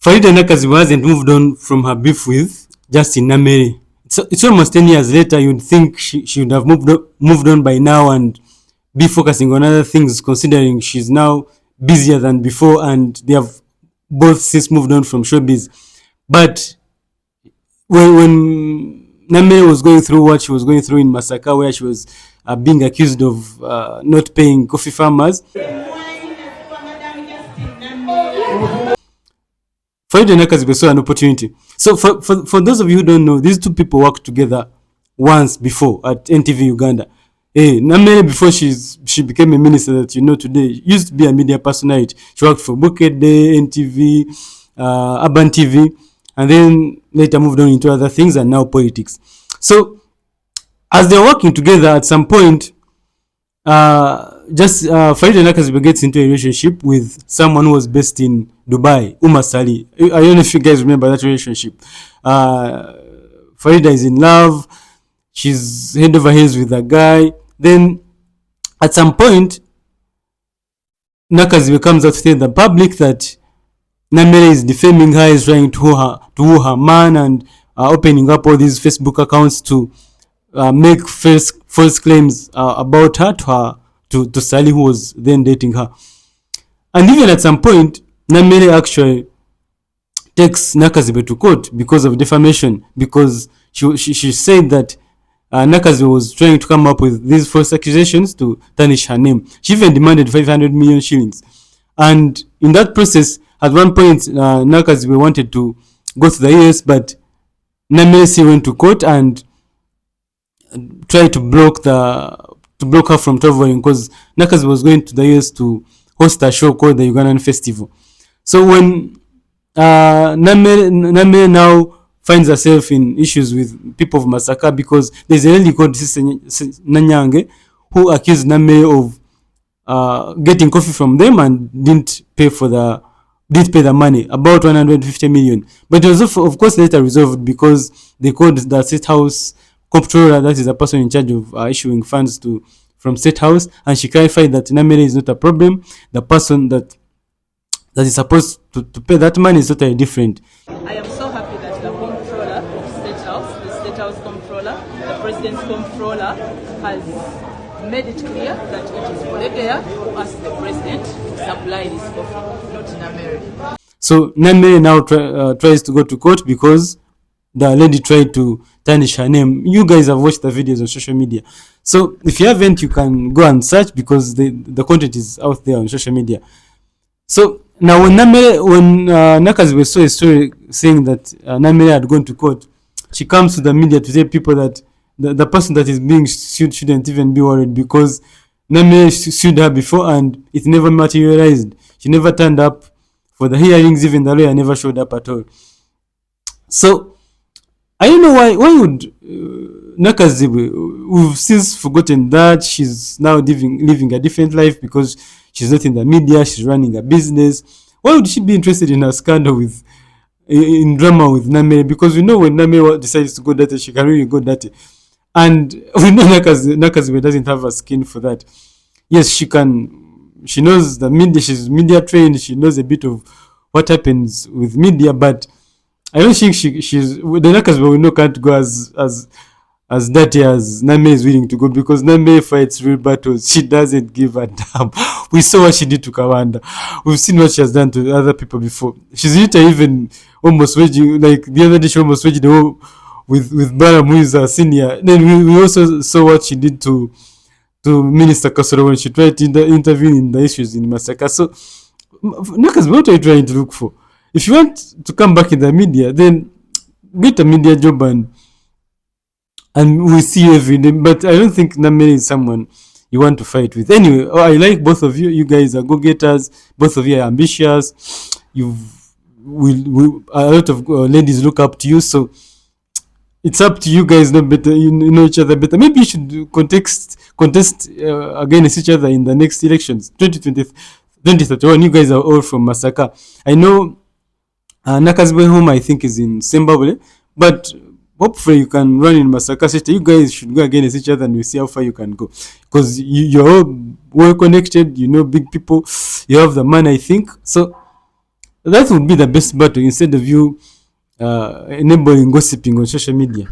Faridah Nakazibwe hasn't moved on from her beef with Justin Nameere. It's almost 10 years later. You'd think she would have moved on by now and be focusing on other things, considering she's now busier than before and they have both since moved on from showbiz. But when Nameere was going through what she was going through in Masaka, where she was being accused of not paying coffee farmers, Faridah Nakazibwe saw an opportunity. So for those of you who don't know, these two people worked together once before at NTV Uganda. Nameere, before she became a minister that you know today, used to be a media personality. She worked for Bouquet Day, NTV, Urban TV, and then later moved on into other things and now politics. So as they're working together, at some point, Faridah Nakazibwe gets into a relationship with someone who was based in Dubai, Umar Sali. I don't know if you guys remember that relationship. Faridah is in love. She's head over heels with a guy. Then, at some point, Nakazibwe comes out to tell the public that Nameere is defaming her, is trying to woo her man, and opening up all these Facebook accounts to make false claims about her to Sally, who was then dating her. And even at some point, Nameere actually takes Nakazibwe to court because of defamation, because she said that Nakazibwe was trying to come up with these false accusations to tarnish her name. She even demanded 500 million shillings. And in that process, at one point, Nakazibwe wanted to go to the US, but Nameere went to court and tried to block her from traveling, because Nakazibwe was going to the US to host a show called the Ugandan Festival. So when Nameere now finds herself in issues with people of Masaka, because there's a lady called Sister Nanyange who accused Nameere of getting coffee from them and didn't pay the money, about 150 million. But it was of course later resolved because they called the State House comptroller, that is a person in charge of issuing funds from State House, and she clarified that Nameere is not a problem. The person that is supposed to pay that money is totally different. I am so happy that the comptroller of State House, the State House comptroller, the President's comptroller, has made it clear that it is Faridah who asked the President to supply this coffee, not Nameere. So Nameere now tries to go to court because the lady tried to tarnish her name. You guys have watched the videos on social media. So if you haven't, you can go and search, because the content is out there on social media. So now when Nakazibwe saw a story saying that Nameere had gone to court, she comes to the media to tell people that the person that is being sued shouldn't even be worried, because Nameere sued her before and it never materialized. She never turned up for the hearings, even the lawyer never showed up at all. So I don't know why would Nakazibwe, we've since forgotten that she's now living a different life because she's not in the media, she's running a business. Why would she be interested in a scandal in drama with Nameere? Because we know when Nameere decides to go dirty, she can really go dirty. And we know Nakazibwe doesn't have a skin for that. Yes, she knows the media, she's media trained, she knows a bit of what happens with media, but I don't think she's the Nakazibwe we know can't go as dirty as Nameere is willing to go, because Nameere fights real battles. She doesn't give a damn. We saw what she did to Kawanda. We've seen what she has done to other people before. She's even almost waging, like the other day she almost waged the war with Baram, who is a senior. Then we also saw what she did to Minister Kasoro when she tried to intervene in the issues in Masaka. So Nakazibwe, what are you trying to look for? If you want to come back in the media, then get a media job and we see you every day. But I don't think Nameere is someone you want to fight with. Anyway, I like both of you. You guys are go-getters. Both of you are ambitious. A lot of ladies look up to you. So it's up to you guys. Know better. You know each other better. Maybe you should contest against each other in the next elections, 2031. You guys are all from Masaka. I know Nakazibwe, whom I think is in Zimbabwe, but hopefully you can run in Masaka City. You guys should go against each other and we see how far you can go, because you're all well connected, you know big people, you have the money, I think. So That would be the best battle instead of you enabling gossiping on social media.